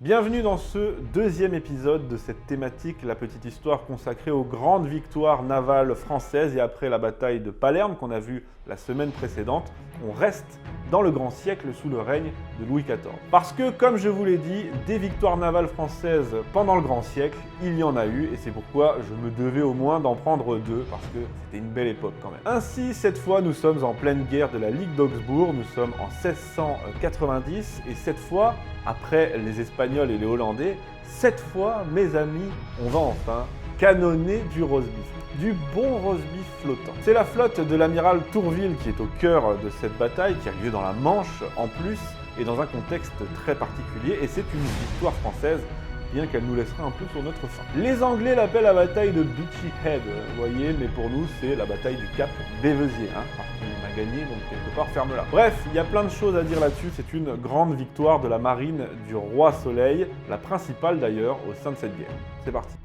Bienvenue dans ce deuxième épisode de cette thématique, la petite histoire consacrée aux grandes victoires navales françaises et après la bataille de Palerme qu'on a vue la semaine précédente, on reste dans le grand siècle sous le règne de Louis XIV. Parce que, comme je vous l'ai dit, des victoires navales françaises pendant le grand siècle, il y en a eu et c'est pourquoi je me devais au moins d'en prendre deux parce que c'était une belle époque quand même. Ainsi, cette fois, nous sommes en pleine guerre de la Ligue d'Augsbourg, nous sommes en 1690 et cette fois, après les Espagnols et les Hollandais, cette fois, mes amis, on va enfin canonner du roast beef, du bon roast beef flottant. C'est la flotte de l'amiral Tourville qui est au cœur de cette bataille, qui a lieu dans la Manche en plus, et dans un contexte très particulier, et c'est une victoire française, bien qu'elle nous laissera un peu sur notre faim. Les Anglais l'appellent la bataille de Beachy Head, vous voyez, mais pour nous, c'est la bataille du Cap Bévesier, parce qu'on a gagné, donc quelque part, ferme-la. Bref, il y a plein de choses à dire là-dessus, c'est une grande victoire de la marine du Roi Soleil, la principale d'ailleurs au sein de cette guerre. C'est parti.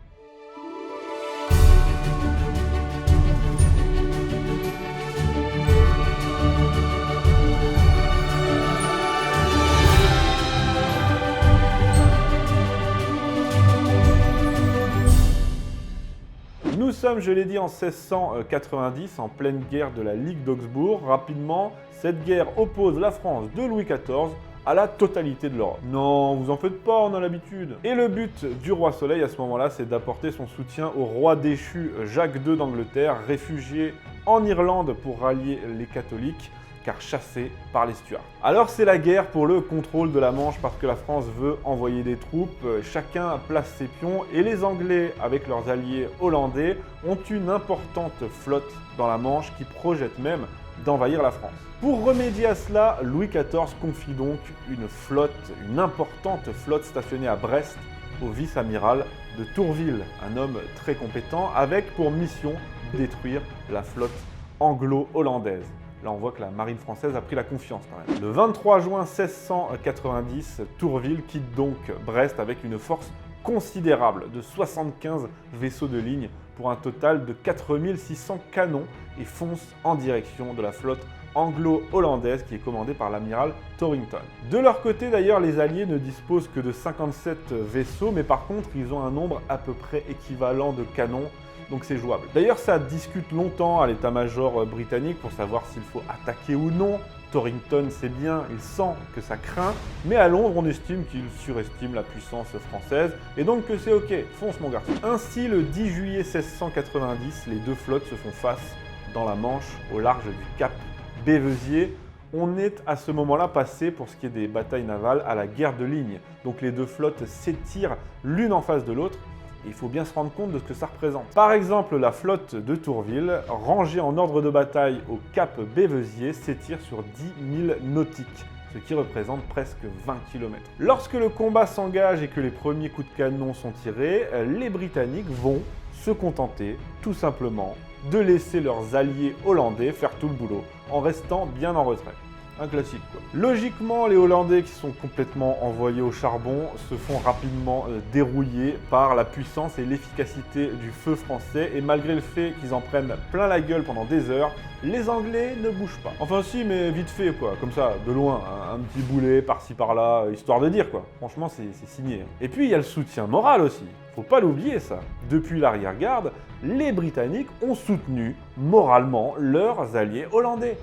Nous sommes, je l'ai dit, en 1690, en pleine guerre de la Ligue d'Augsbourg. Rapidement, cette guerre oppose la France de Louis XIV à la totalité de l'Europe. Non, vous en faites pas, on a l'habitude. Et le but du Roi Soleil à ce moment-là, c'est d'apporter son soutien au roi déchu Jacques II d'Angleterre, réfugié en Irlande pour rallier les catholiques, car chassé par les Stuarts. Alors c'est la guerre pour le contrôle de la Manche parce que la France veut envoyer des troupes, chacun place ses pions et les Anglais avec leurs alliés hollandais ont une importante flotte dans la Manche qui projette même d'envahir la France. Pour remédier à cela, Louis XIV confie donc une importante flotte stationnée à Brest au vice-amiral de Tourville, un homme très compétent avec pour mission de détruire la flotte anglo-hollandaise. Là, on voit que la marine française a pris la confiance quand même. Le 23 juin 1690, Tourville quitte donc Brest avec une force considérable de 75 vaisseaux de ligne pour un total de 4600 canons et fonce en direction de la flotte anglo-hollandaise qui est commandée par l'amiral Torrington. De leur côté d'ailleurs, les Alliés ne disposent que de 57 vaisseaux, mais par contre, ils ont un nombre à peu près équivalent de canons, donc c'est jouable. D'ailleurs, ça discute longtemps à l'état-major britannique pour savoir s'il faut attaquer ou non. Torrington sait bien, il sent que ça craint, mais à Londres, on estime qu'il surestime la puissance française, et donc que c'est ok, fonce mon garçon. Ainsi, le 10 juillet 1690, les deux flottes se font face dans la Manche, au large du Cap Bévesier. On est à ce moment-là passé, pour ce qui est des batailles navales, à la guerre de ligne. Donc les deux flottes s'étirent l'une en face de l'autre, et il faut bien se rendre compte de ce que ça représente. Par exemple, la flotte de Tourville, rangée en ordre de bataille au Cap Bévesier, s'étire sur 10 000 nautiques, ce qui représente presque 20 km. Lorsque le combat s'engage et que les premiers coups de canon sont tirés, les Britanniques vont se contenter, tout simplement, de laisser leurs alliés hollandais faire tout le boulot, en restant bien en retrait. Un classique quoi. Logiquement, les Hollandais qui sont complètement envoyés au charbon se font rapidement dérouiller par la puissance et l'efficacité du feu français et malgré le fait qu'ils en prennent plein la gueule pendant des heures, les Anglais ne bougent pas. Enfin si, mais vite fait quoi, comme ça, de loin, un petit boulet par-ci par-là, histoire de dire quoi. Franchement, c'est signé. Et puis il y a le soutien moral aussi. Faut pas l'oublier ça. Depuis l'arrière-garde, les Britanniques ont soutenu moralement leurs alliés hollandais.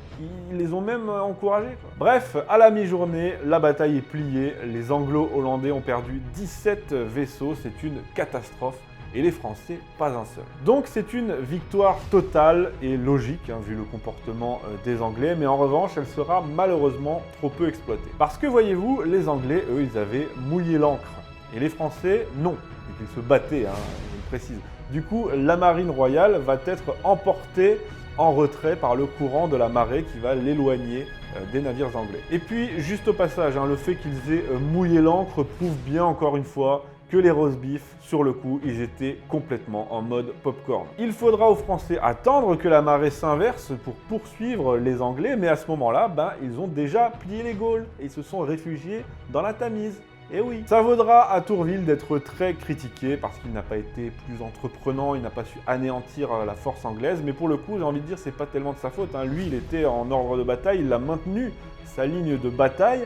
Ils les ont même encouragés. Bref, à la mi-journée, la bataille est pliée. Les Anglo-Hollandais ont perdu 17 vaisseaux. C'est une catastrophe. Et les Français, pas un seul. Donc c'est une victoire totale et logique, vu le comportement des Anglais, mais en revanche, elle sera malheureusement trop peu exploitée. Parce que voyez-vous, les Anglais, eux, ils avaient mouillé l'ancre. Et les Français, non. Ils se battaient, je le précise. Du coup, la marine royale va être emportée en retrait par le courant de la marée qui va l'éloigner des navires anglais. Et puis, juste au passage, le fait qu'ils aient mouillé l'ancre prouve bien encore une fois que les roast beef, sur le coup, ils étaient complètement en mode popcorn. Il faudra aux Français attendre que la marée s'inverse pour poursuivre les Anglais, mais à ce moment-là, ils ont déjà plié les Gaules et ils se sont réfugiés dans la Tamise. Et oui, ça vaudra à Tourville d'être très critiqué parce qu'il n'a pas été plus entreprenant, il n'a pas su anéantir la force anglaise, mais pour le coup, j'ai envie de dire, c'est pas tellement de sa faute. Lui, il était en ordre de bataille, il a maintenu sa ligne de bataille,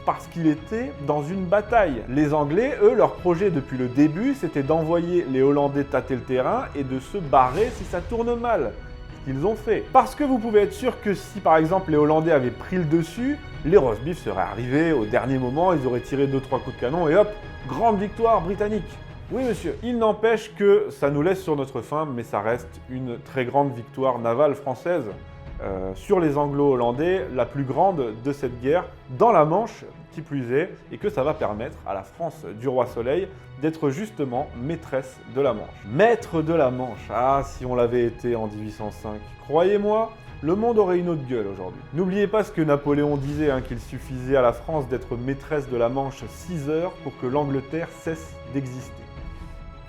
parce qu'il était dans une bataille. Les Anglais, eux, leur projet depuis le début, c'était d'envoyer les Hollandais tâter le terrain et de se barrer si ça tourne mal. Ce qu'ils ont fait. Parce que vous pouvez être sûr que si par exemple les Hollandais avaient pris le dessus, les roast-beef seraient arrivés au dernier moment, ils auraient tiré 2-3 coups de canon et hop, grande victoire britannique. Oui monsieur, il n'empêche que ça nous laisse sur notre faim, mais ça reste une très grande victoire navale française sur les Anglo-Hollandais, la plus grande de cette guerre, dans la Manche, qui plus est, et que ça va permettre à la France du Roi Soleil d'être justement maîtresse de la Manche. Maître de la Manche, ah si on l'avait été en 1805, croyez-moi, le monde aurait une autre gueule aujourd'hui. N'oubliez pas ce que Napoléon disait, qu'il suffisait à la France d'être maîtresse de la Manche 6 heures pour que l'Angleterre cesse d'exister.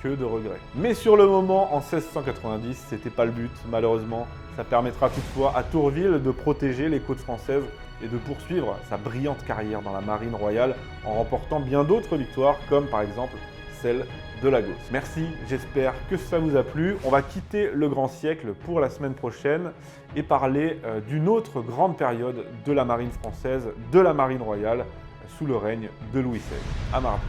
Que de regrets. Mais sur le moment, en 1690, c'était pas le but, malheureusement. Ça permettra toutefois à Tourville de protéger les côtes françaises et de poursuivre sa brillante carrière dans la marine royale en remportant bien d'autres victoires, comme par exemple celle de Lagos. Merci, j'espère que ça vous a plu. On va quitter le grand siècle pour la semaine prochaine et parler d'une autre grande période de la marine française, de la marine royale, sous le règne de Louis XVI. À mardi.